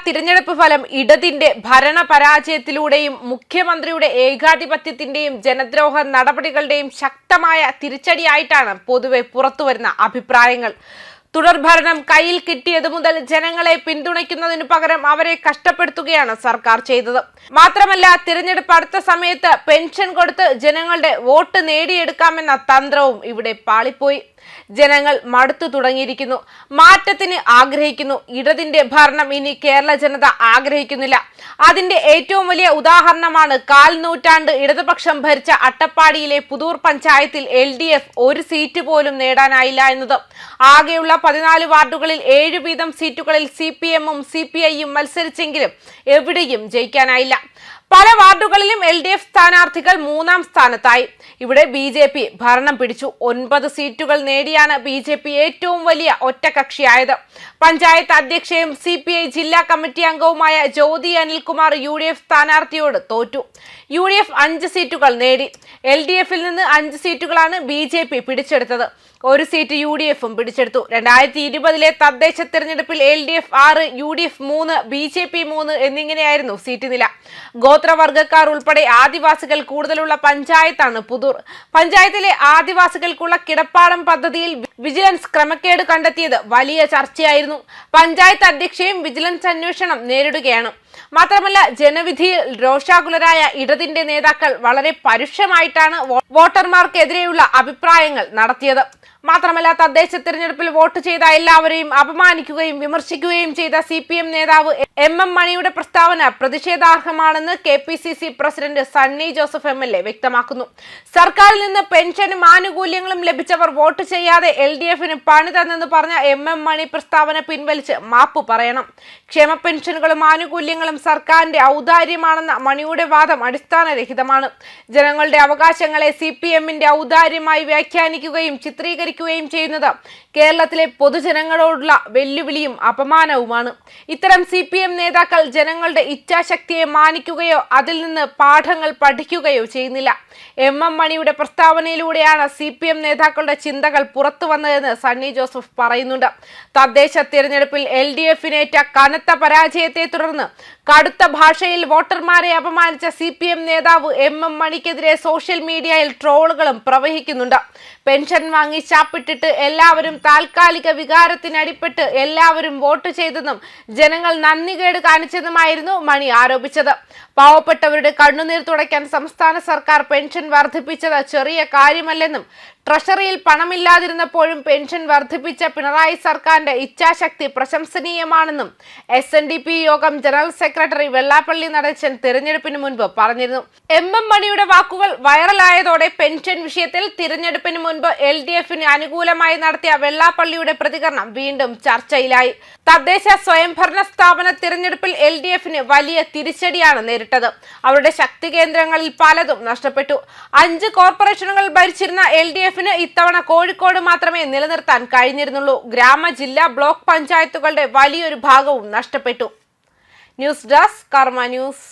തിരഞ്ഞെടുപ്പ് ഫലം ഇടതിന്റെ ഭരണ പരാജയത്തിലൂടെയും മുഖ്യമന്ത്രിയുടെ ഏകാധിപത്യത്തിന്റെയും ജനദ്രോഹ നടപടികളുടെയും ശക്തമായ തിരിച്ചടിയായിട്ടാണ് പൊതുവെ പുറത്തുവരുന്ന അഭിപ്രായങ്ങൾ. തുടർഭരണം കയ്യിൽ കിട്ടിയതു മുതൽ ജനങ്ങളെ പിന്തുണയ്ക്കുന്നതിനു പകരം അവരെ കഷ്ടപ്പെടുത്തുകയാണ് സർക്കാർ ചെയ്തത്. മാത്രമല്ല, തിരഞ്ഞെടുപ്പ് അടുത്ത സമയത്ത് പെൻഷൻ കൊടുത്ത് ജനങ്ങളുടെ വോട്ട് നേടിയെടുക്കാമെന്ന തന്ത്രവും ഇവിടെ പാളിപ്പോയി. ജനങ്ങൾ മടുത്തു തുടങ്ങിയിരിക്കുന്നു, മാറ്റത്തിന് ആഗ്രഹിക്കുന്നു. ഇടതിന്റെ ഭരണം ഇനി കേരള ജനത ആഗ്രഹിക്കുന്നില്ല. അതിന്റെ ഏറ്റവും വലിയ ഉദാഹരണമാണ് 1/4 നൂറ്റാണ്ട് ഇടതുപക്ഷം ഭരിച്ച അട്ടപ്പാടിയിലെ പുതൂർ പഞ്ചായത്തിൽ LDF ഒരു സീറ്റ് പോലും നേടാനായില്ല എന്നത്. ആകെയുള്ള 14 വാർഡുകളിൽ 7 വീതം സീറ്റുകളിൽ CPM-ഉം CPI-യും മത്സരിച്ചെങ്കിലും എവിടെയും ജയിക്കാനായില്ല. പല വാർഡുകളിലും LDF സ്ഥാനാർത്ഥികൾ 3-ാം സ്ഥാനത്തായി. ഇവിടെ BJP ഭരണം പിടിച്ചു. 9 സീറ്റുകൾ നേടിയാണ് BJP ഏറ്റവും വലിയ ഒറ്റകക്ഷിയായത്. പഞ്ചായത്ത് അധ്യക്ഷയും CPI ജില്ലാ കമ്മിറ്റി അംഗവുമായ ജ്യോതി അനിൽകുമാർ UDF സ്ഥാനാർത്ഥിയോട് തോറ്റു. UDF 5 സീറ്റുകൾ നേടി. LDF-ൽ നിന്ന് 5 സീറ്റുകളാണ് BJP പിടിച്ചെടുത്തത്. 1 സീറ്റ് UDF-ഉം പിടിച്ചെടുത്തു. 2020-ലെ തദ്ദേശ തിരഞ്ഞെടുപ്പിൽ LDF 6, UDF 3, BJP 3 എന്നിങ്ങനെയായിരുന്നു സീറ്റ് നില. ഗോത്രവർഗക്കാർ ഉൾപ്പെടെ ആദിവാസികൾ കൂടുതലുള്ള പഞ്ചായത്താണ് പുതൂർ. പഞ്ചായത്തിലെ ആദിവാസികൾക്കുള്ള കിടപ്പാടം പദ്ധതിയിൽ വിജിലൻസ് ക്രമക്കേട് കണ്ടെത്തിയത് വലിയ ചർച്ചയായിരുന്നു. പഞ്ചായത്ത് അധ്യക്ഷയും വിജിലൻസ് അന്വേഷണം നേരിടുകയാണ്. മാത്രമല്ല, ജനവിധിയിൽ രോഷാകുലരായ ഇടതിന്റെ നേതാക്കൾ വളരെ പരുഷമായിട്ടാണ് വോട്ടർമാർക്കെതിരെയുള്ള അഭിപ്രായങ്ങൾ നടത്തിയത്. മാത്രമല്ല, തദ്ദേശ തിരഞ്ഞെടുപ്പിൽ വോട്ട് ചെയ്ത എല്ലാവരെയും അപമാനിക്കുകയും വിമർശിക്കുകയും ചെയ്ത CPM നേതാവ് MM മണിയുടെ പ്രസ്താവന പ്രതിഷേധാർഹമാണെന്ന് KPCC president Sunny Joseph MLA വ്യക്തമാക്കുന്നു. സർക്കാരിൽ നിന്ന് പെൻഷനും ആനുകൂല്യങ്ങളും ലഭിച്ചവർ വോട്ട് ചെയ്യാതെ LDF-ന് പണി തന്നെന്ന് പറഞ്ഞ MM മണി പ്രസ്താവന പിൻവലിച്ച് മാപ്പ് പറയണം. ക്ഷേമ പെൻഷനുകളും ആനുകൂല്യങ്ങളും സർക്കാരിന്റെ ഔദാര്യമാണെന്ന മണിയുടെ വാദം അടിസ്ഥാനരഹിതമാണ്. ജനങ്ങളുടെ അവകാശങ്ങളെ CPM-ന്റെ ഔദാര്യമായി വ്യാഖ്യാനിക്കുകയും ചിത്രീകരിക്കുകയും ചെയ്യുന്നത് കേരളത്തിലെ പൊതുജനങ്ങളോടുള്ള വെല്ലുവിളിയും അപമാനവുമാണ്. ഇത്തരം CPM നേതാക്കൾ ജനങ്ങളുടെ ഇച്ഛാശക്തിയെ മാനിക്കുകയോ അതിൽ നിന്ന് പാഠങ്ങൾ പഠിക്കുകയോ ചെയ്യുന്നില്ല. MM മണിയുടെ പ്രസ്താവനയിലൂടെയാണ് CPM നേതാക്കളുടെ ചിന്തകൾ പുറത്തു വന്നതെന്ന് സണ്ണി ജോസഫ് പറയുന്നുണ്ട്. തദ്ദേശ തിരഞ്ഞെടുപ്പിൽ LDF-നേറ്റ കനത്ത പരാജയത്തെ തുടർന്ന് കടുത്ത ഭാഷയിൽ വോട്ടർമാരെ അപമാനിച്ച CPM നേതാവ് MM മണിക്കെതിരെ സോഷ്യൽ മീഡിയയിൽ ട്രോളുകളും പ്രവഹിക്കുന്നുണ്ട്. പെൻഷൻ വാങ്ങി ചാപ്പിട്ടിട്ട് എല്ലാവരും താൽക്കാലിക വികാരത്തിനടിപ്പെട്ട് എല്ലാവരും വോട്ട് ചെയ്തെന്നും ജനങ്ങൾ നന്ദികേട് കാണിച്ചെന്നുമായിരുന്നു മണി ആരോപിച്ചത്. പാവപ്പെട്ടവരുടെ കണ്ണുനീർ തുടയ്ക്കാൻ സംസ്ഥാന സർക്കാർ പെൻഷൻ വർദ്ധിപ്പിച്ചത് ചെറിയ കാര്യമല്ലെന്നും ട്രഷറിയിൽ പണമില്ലാതിരുന്നപ്പോഴും പെൻഷൻ വർദ്ധിപ്പിച്ച പിണറായി സർക്കാരിന്റെ ഇച്ഛാശക്തി പ്രശംസനീയമാണെന്നും SNDP യോഗം ജനറൽ സെക്രട്ടറി വെള്ളാപ്പള്ളി നടേശൻ തിരഞ്ഞെടുപ്പിന് മുൻപ് പറഞ്ഞിരുന്നു. MM മണിയുടെ വാക്കുകൾ വൈറലായതോടെ പെൻഷൻ വിഷയത്തിൽ തിരഞ്ഞെടുപ്പിന് മുൻപ് LDF-ന് അനുകൂലമായി നടത്തിയ വെള്ളാപ്പള്ളിയുടെ പ്രതികരണം വീണ്ടും ചർച്ചയിലായി. തദ്ദേശ സ്വയംഭരണ സ്ഥാപന തിരഞ്ഞെടുപ്പിൽ LDF-ന് വലിയ തിരിച്ചടിയാണ് നേരിട്ടത്. അവരുടെ ശക്തി കേന്ദ്രങ്ങളിൽ പലതും നഷ്ടപ്പെട്ടു. 5 കോർപ്പറേഷനുകൾ ഭരിച്ചിരുന്ന LDF-ന് ഇത്തവണ കോഴിക്കോട് മാത്രമേ നിലനിർത്താൻ കഴിഞ്ഞിരുന്നുള്ളൂ. ഗ്രാമ, ജില്ലാ, ബ്ലോക്ക് പഞ്ചായത്തുകളുടെ വലിയൊരു ഭാഗവും നഷ്ടപ്പെട്ടു. ന്യൂസ് ഡെസ്ക് കർമ്മ ന്യൂസ്.